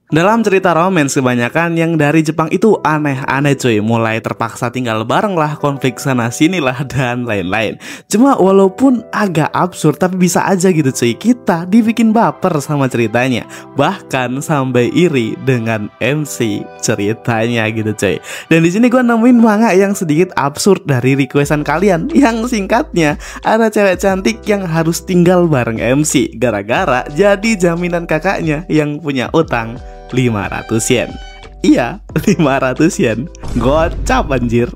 Dalam cerita romance kebanyakan yang dari Jepang itu aneh-aneh cuy. Mulai terpaksa tinggal bareng lah, konflik sana sini lah, dan lain-lain. Cuma walaupun agak absurd tapi bisa aja gitu cuy, kita dibikin baper sama ceritanya. Bahkan sampai iri dengan MC ceritanya gitu cuy. Dan di sini gue nemuin manga yang sedikit absurd dari requestan kalian. Yang singkatnya, ada cewek cantik yang harus tinggal bareng MC gara-gara jadi jaminan kakaknya yang punya utang 500 yen. Iya, 500 yen. Gocap anjir.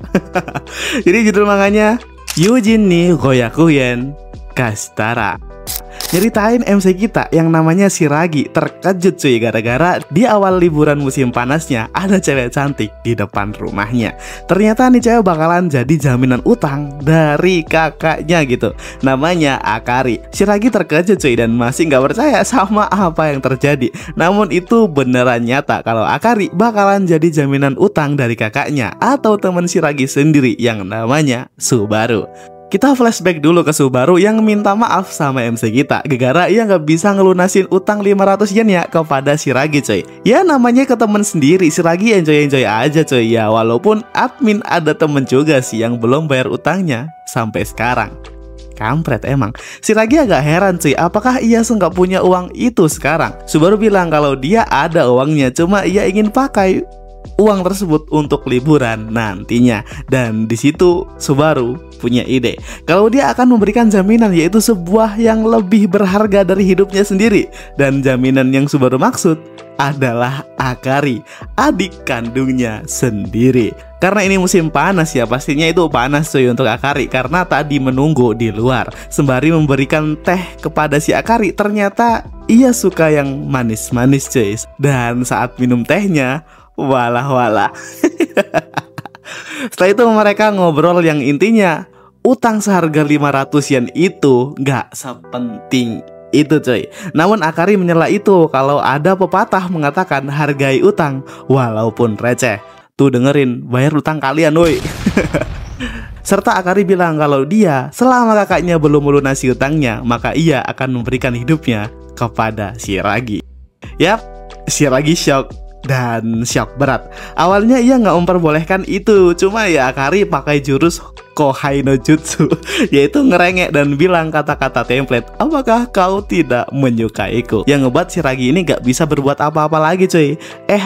Jadi judul manganya Yujin ni Goyakuyen Kashitara. Nyeritain MC kita yang namanya Shiragi terkejut cuy gara-gara di awal liburan musim panasnya ada cewek cantik di depan rumahnya. Ternyata nih cewek bakalan jadi jaminan utang dari kakaknya gitu. Namanya Akari. Shiragi terkejut cuy dan masih nggak percaya sama apa yang terjadi. Namun itu beneran nyata kalau Akari bakalan jadi jaminan utang dari kakaknya atau teman Shiragi sendiri yang namanya Subaru. Kita flashback dulu ke Subaru yang minta maaf sama MC kita gara-gara ia nggak bisa ngelunasin utang 500 yen ya kepada Shiragi coy. Ya namanya ke temen sendiri, Shiragi enjoy-enjoy aja coy. Ya walaupun admin ada temen juga sih yang belum bayar utangnya sampai sekarang. Kampret emang. Shiragi agak heran cuy, apakah ia nggak punya uang itu sekarang? Subaru bilang kalau dia ada uangnya, cuma ia ingin pakai uang tersebut untuk liburan nantinya. Dan di situ Subaru punya ide kalau dia akan memberikan jaminan, yaitu sebuah yang lebih berharga dari hidupnya sendiri. Dan jaminan yang Subaru maksud adalah Akari, adik kandungnya sendiri. Karena ini musim panas ya, pastinya itu panas cuy untuk Akari. Karena tadi menunggu di luar sembari memberikan teh kepada si Akari, ternyata ia suka yang manis-manis cuy. Dan saat minum tehnya, walah. Setelah itu mereka ngobrol yang intinya utang seharga 500 yen itu gak sepenting itu coy. Namun Akari menyela itu kalau ada pepatah mengatakan hargai utang walaupun receh. Tuh dengerin, bayar utang kalian woi. Serta Akari bilang kalau dia selama kakaknya belum melunasi utangnya, maka ia akan memberikan hidupnya kepada Shiragi. Yap, Shiragi shock. Dan shock berat. Awalnya ia nggak memperbolehkan itu, cuma ya Akari pakai jurus Kohai no Jutsu, yaitu ngerengek dan bilang kata-kata template, apakah kau tidak menyukaiku? Yang ngebuat Shiragi ini nggak bisa berbuat apa-apa lagi cuy.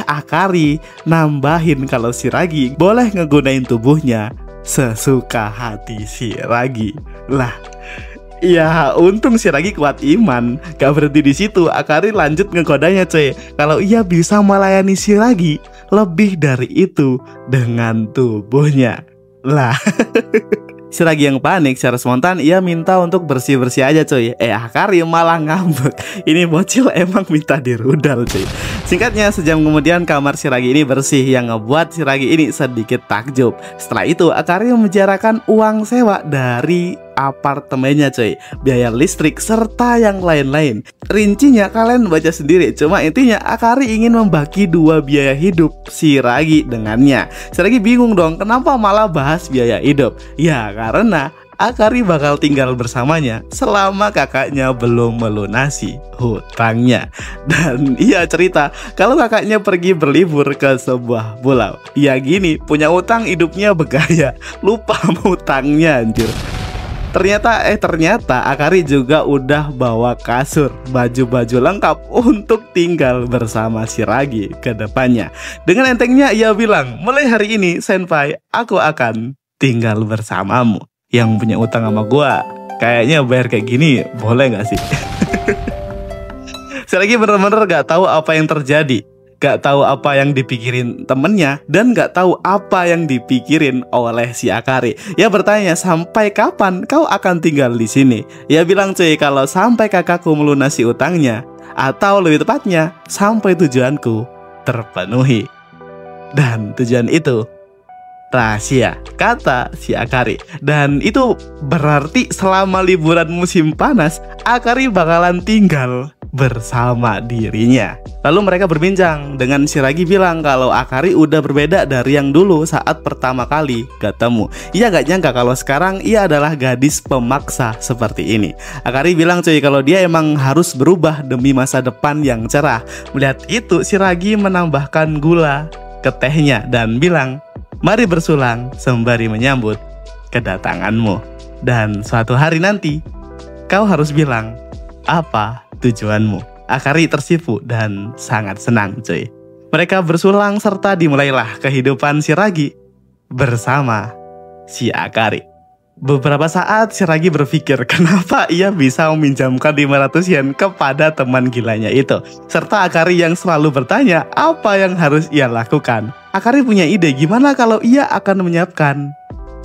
Akari nambahin kalau Shiragi boleh ngegunain tubuhnya sesuka hati Shiragi. Lah, ya untung Shiragi kuat iman. Gak berhenti di situ, Akari lanjut ngegodanya coy kalau ia bisa melayani Shiragi lebih dari itu dengan tubuhnya. Lah, Shiragi yang panik secara spontan ia minta untuk bersih-bersih aja coy. Akari malah ngambek. Ini bocil emang minta dirudal coy. Singkatnya, sejam kemudian kamar Shiragi ini bersih yang ngebuat Shiragi ini sedikit takjub. Setelah itu Akari membicarakan uang sewa dari apartemennya coy, biaya listrik serta yang lain-lain. Rincinya kalian baca sendiri. Cuma intinya Akari ingin membagi dua biaya hidup Shiragi dengannya. Shiragi bingung dong, kenapa malah bahas biaya hidup? Ya karena Akari bakal tinggal bersamanya selama kakaknya belum melunasi hutangnya. Dan ia cerita kalau kakaknya pergi berlibur ke sebuah pulau. Ya gini, punya utang hidupnya begaya, lupa hutangnya anjir. Ternyata Akari juga udah bawa kasur, baju-baju lengkap untuk tinggal bersama Shiragi ke depannya. Dengan entengnya ia bilang, mulai hari ini senpai, aku akan tinggal bersamamu. Yang punya utang sama gua kayaknya bayar kayak gini boleh gak sih? Shiragi bener-bener gak tahu apa yang terjadi, gak tahu apa yang dipikirin temennya, dan gak tahu apa yang dipikirin oleh si Akari. Ia bertanya, sampai kapan kau akan tinggal di sini? Ia bilang cuy kalau sampai kakakku melunasi utangnya, atau lebih tepatnya sampai tujuanku terpenuhi. Dan tujuan itu rahasia, kata si Akari. Dan itu berarti selama liburan musim panas Akari bakalan tinggal bersama dirinya. Lalu mereka berbincang dengan Shiragi bilang kalau Akari udah berbeda dari yang dulu saat pertama kali ketemu. Ia gak nyangka kalau sekarang ia adalah gadis pemaksa seperti ini. Akari bilang cuy kalau dia emang harus berubah demi masa depan yang cerah. Melihat itu Shiragi menambahkan gula ke tehnya dan bilang, "Mari bersulang sembari menyambut kedatanganmu. Dan suatu hari nanti kau harus bilang apa tujuanmu." Akari tersipu dan sangat senang cuy. Mereka bersulang serta dimulailah kehidupan Shiragi bersama si Akari. Beberapa saat Shiragi berpikir kenapa ia bisa meminjamkan 500 yen kepada teman gilanya itu. Serta Akari yang selalu bertanya apa yang harus ia lakukan. Akari punya ide gimana kalau ia akan menyiapkan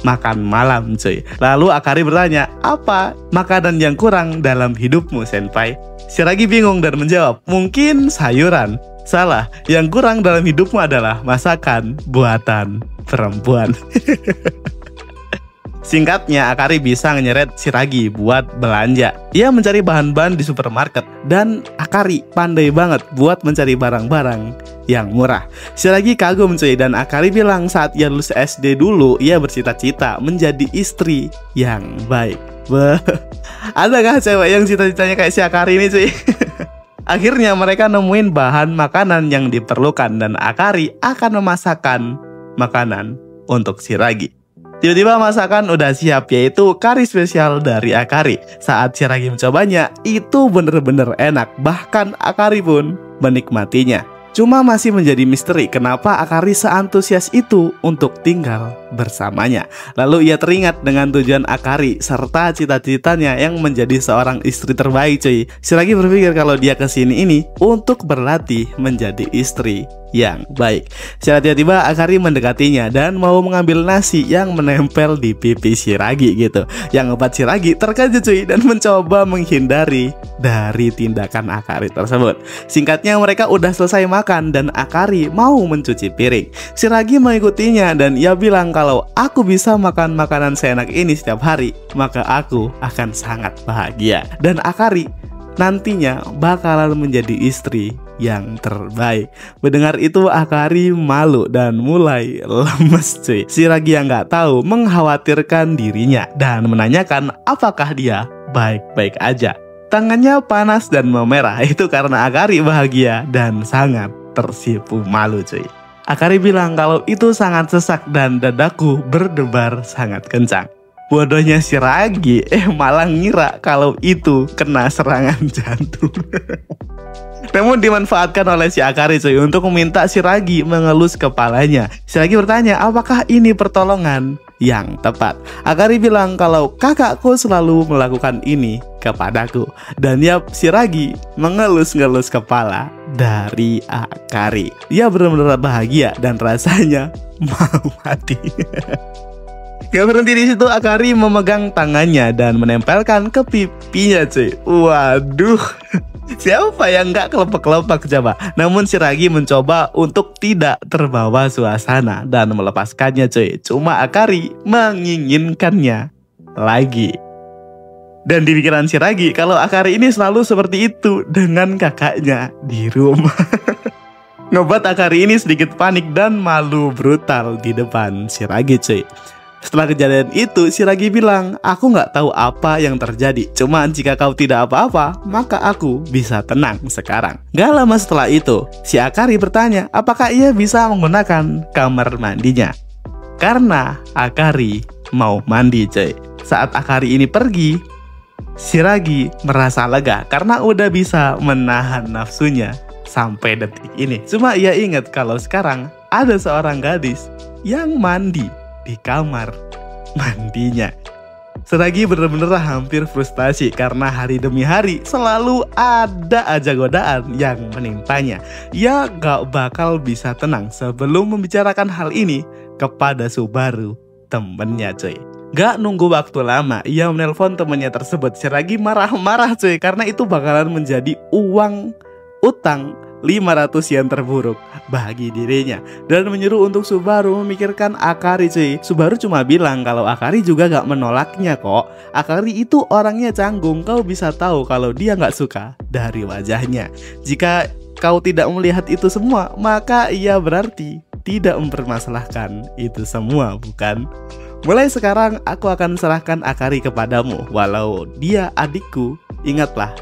makan malam cuy. Lalu Akari bertanya, apa makanan yang kurang dalam hidupmu senpai? Shiragi bingung dan menjawab, mungkin sayuran. Salah, yang kurang dalam hidupmu adalah masakan buatan perempuan. Singkatnya, Akari bisa nyeret Shiragi buat belanja. Ia mencari bahan-bahan di supermarket dan Akari pandai banget buat mencari barang-barang yang murah. Shiragi kagum cuy dan Akari bilang saat ia lulus SD dulu ia bercita-cita menjadi istri yang baik. Adakah cewek yang cita-citanya kayak si Akari ini cuy? Akhirnya mereka nemuin bahan makanan yang diperlukan dan Akari akan memasakkan makanan untuk Shiragi. Tiba-tiba masakan udah siap, yaitu kari spesial dari Akari. Saat Shiragi mencobanya, itu bener-bener enak. Bahkan Akari pun menikmatinya. Cuma masih menjadi misteri kenapa Akari seantusias itu untuk tinggal bersamanya. Lalu ia teringat dengan tujuan Akari serta cita-citanya yang menjadi seorang istri terbaik cuy. Shiragi berpikir kalau dia kesini ini untuk berlatih menjadi istri yang baik. Secara tiba-tiba Akari mendekatinya dan mau mengambil nasi yang menempel di pipi Shiragi gitu. Yang ngebuat Shiragi terkejut cuy dan mencoba menghindari dari tindakan Akari tersebut. Singkatnya mereka udah selesai makan dan Akari mau mencuci piring. Shiragi mengikutinya dan ia bilang kalau aku bisa makan makanan seenak ini setiap hari, maka aku akan sangat bahagia. Dan Akari nantinya bakalan menjadi istri yang terbaik. Mendengar itu Akari malu dan mulai lemes cuy. Shiragi yang gak tahu mengkhawatirkan dirinya dan menanyakan apakah dia baik-baik aja. Tangannya panas dan memerah, itu karena Akari bahagia dan sangat tersipu malu cuy. Akari bilang kalau itu sangat sesak dan dadaku berdebar sangat kencang. Bodohnya Shiragi malah ngira kalau itu kena serangan jantung. Namun dimanfaatkan oleh si Akari cuy untuk meminta Shiragi mengelus kepalanya. Shiragi bertanya apakah ini pertolongan yang tepat. Akari bilang kalau kakakku selalu melakukan ini kepadaku. Dan ya Shiragi mengelus-ngelus kepala dari Akari. Ia benar-benar bahagia dan rasanya mau mati. Gak berhenti di situ, Akari memegang tangannya dan menempelkan ke pipinya cuy. Waduh, siapa yang gak kelepek-kelepek coba? Namun Shiragi mencoba untuk tidak terbawa suasana dan melepaskannya cuy. Cuma Akari menginginkannya lagi. Dan di pikiran Shiragi kalau Akari ini selalu seperti itu dengan kakaknya di rumah. Ngebuat Akari ini sedikit panik dan malu brutal di depan Shiragi cuy. Setelah kejadian itu, Shiragi bilang, aku nggak tahu apa yang terjadi. Cuman jika kau tidak apa-apa, maka aku bisa tenang sekarang. Gak lama setelah itu, si Akari bertanya, apakah ia bisa menggunakan kamar mandinya? Karena Akari mau mandi cuy. Saat Akari ini pergi, Shiragi merasa lega karena udah bisa menahan nafsunya sampai detik ini. Cuma ia ingat kalau sekarang ada seorang gadis yang mandi di kamar mandinya. Shiragi benar-benar hampir frustasi karena hari demi hari selalu ada aja godaan yang menimpanya. Ia gak bakal bisa tenang sebelum membicarakan hal ini kepada Subaru, temennya cuy. Gak nunggu waktu lama, ia menelpon temennya tersebut. Shiragi marah-marah cuy karena itu bakalan menjadi uang utang 500 yen terburuk bagi dirinya dan menyuruh untuk Subaru memikirkan Akari cuy. Subaru cuma bilang kalau Akari juga gak menolaknya kok. Akari itu orangnya canggung, kau bisa tahu kalau dia gak suka dari wajahnya. Jika kau tidak melihat itu semua, maka ia berarti tidak mempermasalahkan itu semua, bukan? Mulai sekarang aku akan serahkan Akari kepadamu. Walau dia adikku, ingatlah,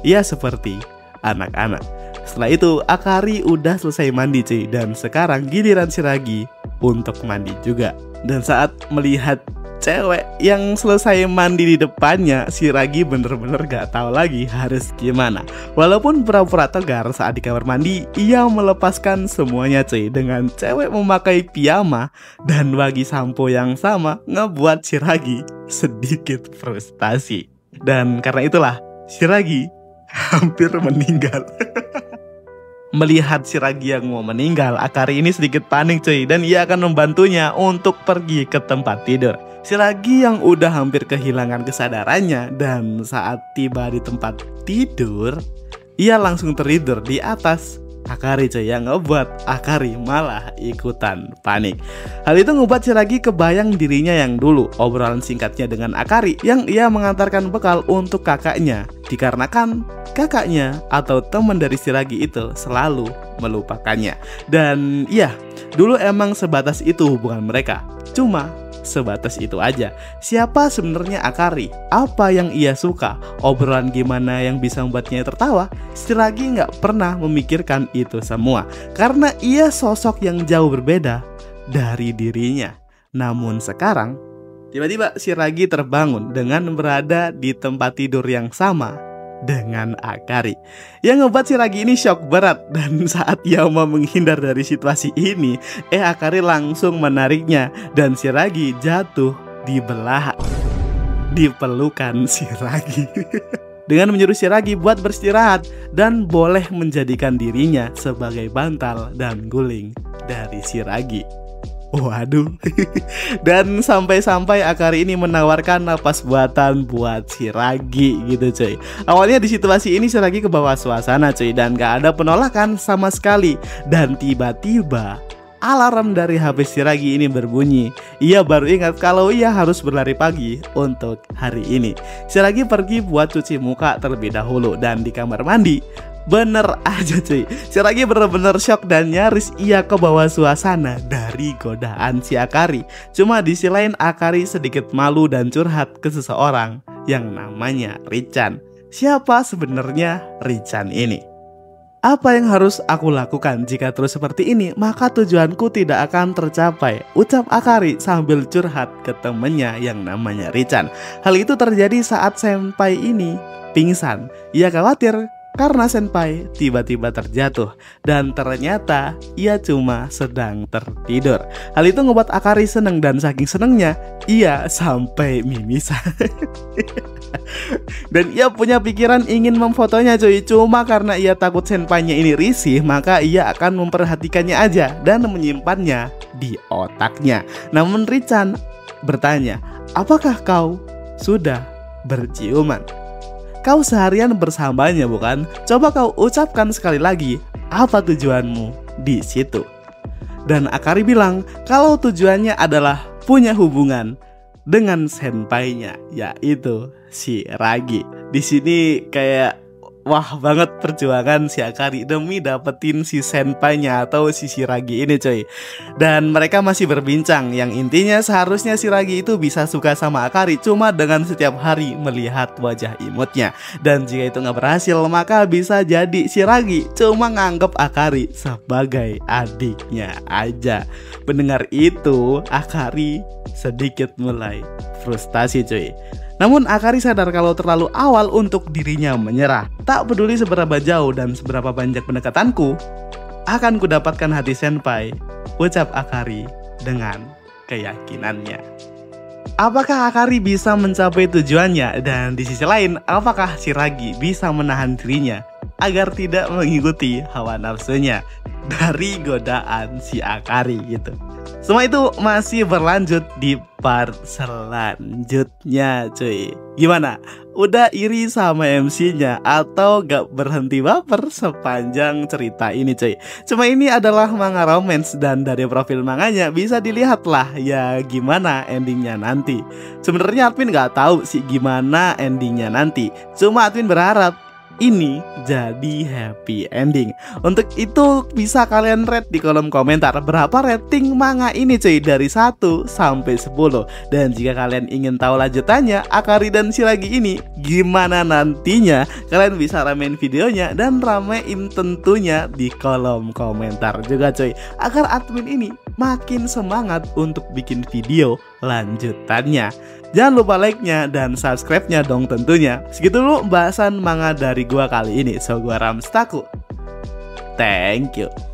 ia seperti anak-anak. Setelah itu Akari udah selesai mandi cuy, dan sekarang giliran Shiragi untuk mandi juga. Dan saat melihat cewek yang selesai mandi di depannya, Shiragi bener-bener gak tahu lagi harus gimana. Walaupun pura-pura tegar saat di kamar mandi, ia melepaskan semuanya cuy dengan cewek memakai piyama. Dan bagi sampo yang sama ngebuat Shiragi sedikit frustasi. Dan karena itulah Shiragi hampir meninggal. Melihat Shiragi yang mau meninggal, Akari ini sedikit panik cuy, dan ia akan membantunya untuk pergi ke tempat tidur. Shiragi yang udah hampir kehilangan kesadarannya, dan saat tiba di tempat tidur, ia langsung tertidur di atas Akari cuy, yang ngebuat Akari malah ikutan panik. Hal itu ngebuat Shiragi kebayang dirinya yang dulu obrolan singkatnya dengan Akari yang ia mengantarkan bekal untuk kakaknya, dikarenakan kakaknya atau teman dari Shiragi itu selalu melupakannya. Dan iya, dulu emang sebatas itu hubungan mereka. Cuma sebatas itu aja. Siapa sebenarnya Akari? Apa yang ia suka? Obrolan gimana yang bisa membuatnya tertawa? Shiragi nggak pernah memikirkan itu semua, karena ia sosok yang jauh berbeda dari dirinya. Namun sekarang, tiba-tiba Shiragi terbangun dengan berada di tempat tidur yang sama dengan Akari, yang ngebuat Shiragi ini shock berat. Dan saat ia mau menghindar dari situasi ini, Akari langsung menariknya dan Shiragi jatuh di pelukan Shiragi. Dengan menyuruh Shiragi buat beristirahat dan boleh menjadikan dirinya sebagai bantal dan guling dari Shiragi. Waduh. Dan sampai-sampai Akari ini menawarkan napas buatan buat Shiragi gitu cuy. Awalnya di situasi ini Shiragi ke bawah suasana cuy, dan gak ada penolakan sama sekali. Dan tiba-tiba alarm dari HP Shiragi ini berbunyi. Ia baru ingat kalau ia harus berlari pagi untuk hari ini. Shiragi pergi buat cuci muka terlebih dahulu, dan di kamar mandi bener aja cuy, Shiragi bener-bener shock dan nyaris ia ke bawah suasana dari godaan si Akari. Cuma di sisi lain Akari sedikit malu dan curhat ke seseorang yang namanya Richan. Siapa sebenarnya Richan ini? Apa yang harus aku lakukan jika terus seperti ini? Maka tujuanku tidak akan tercapai, ucap Akari sambil curhat ke temennya yang namanya Richan. Hal itu terjadi saat senpai ini pingsan. Ia khawatir karena senpai tiba-tiba terjatuh, dan ternyata ia cuma sedang tertidur. Hal itu ngebuat Akari seneng, dan saking senengnya ia sampai mimisan. Dan ia punya pikiran ingin memfotonya cuy. Cuma karena ia takut senpainya ini risih, maka ia akan memperhatikannya aja dan menyimpannya di otaknya. Namun Richan bertanya, apakah kau sudah berciuman? Kau seharian bersamanya bukan? Coba kau ucapkan sekali lagi, apa tujuanmu di situ? Dan Akari bilang kalau tujuannya adalah punya hubungan dengan senpainya, yaitu Shiragi. Di sini kayak wah banget perjuangan si Akari demi dapetin si senpainya atau si Shiragi ini coy. Dan mereka masih berbincang, yang intinya seharusnya Shiragi itu bisa suka sama Akari cuma dengan setiap hari melihat wajah imutnya. Dan jika itu nggak berhasil, maka bisa jadi Shiragi cuma nganggep Akari sebagai adiknya aja. Mendengar itu, Akari sedikit mulai frustasi cuy. Namun Akari sadar kalau terlalu awal untuk dirinya menyerah. Tak peduli seberapa jauh dan seberapa banyak pendekatanku, akan kudapatkan hati senpai, ucap Akari dengan keyakinannya. Apakah Akari bisa mencapai tujuannya? Dan di sisi lain, apakah Shiragi bisa menahan dirinya agar tidak mengikuti hawa nafsunya dari godaan si Akari gitu. Semua itu masih berlanjut di part selanjutnya cuy. Gimana? Udah iri sama MC-nya atau gak berhenti baper sepanjang cerita ini cuy? Cuma ini adalah manga romance dan dari profil manganya bisa dilihat lah ya gimana endingnya nanti. Sebenarnya admin gak tahu sih gimana endingnya nanti. Cuma admin berharap ini jadi happy ending. Untuk itu bisa kalian rate di kolom komentar berapa rating manga ini cuy dari 1 sampai 10. Dan jika kalian ingin tahu lanjutannya Akari dan Shiragi ini gimana nantinya, kalian bisa ramein videonya dan ramein tentunya di kolom komentar juga cuy, agar admin ini makin semangat untuk bikin video lanjutannya. Jangan lupa like-nya dan subscribe-nya dong tentunya. Segitu dulu bahasan manga dari gua kali ini. So gua Ramstaku. Thank you.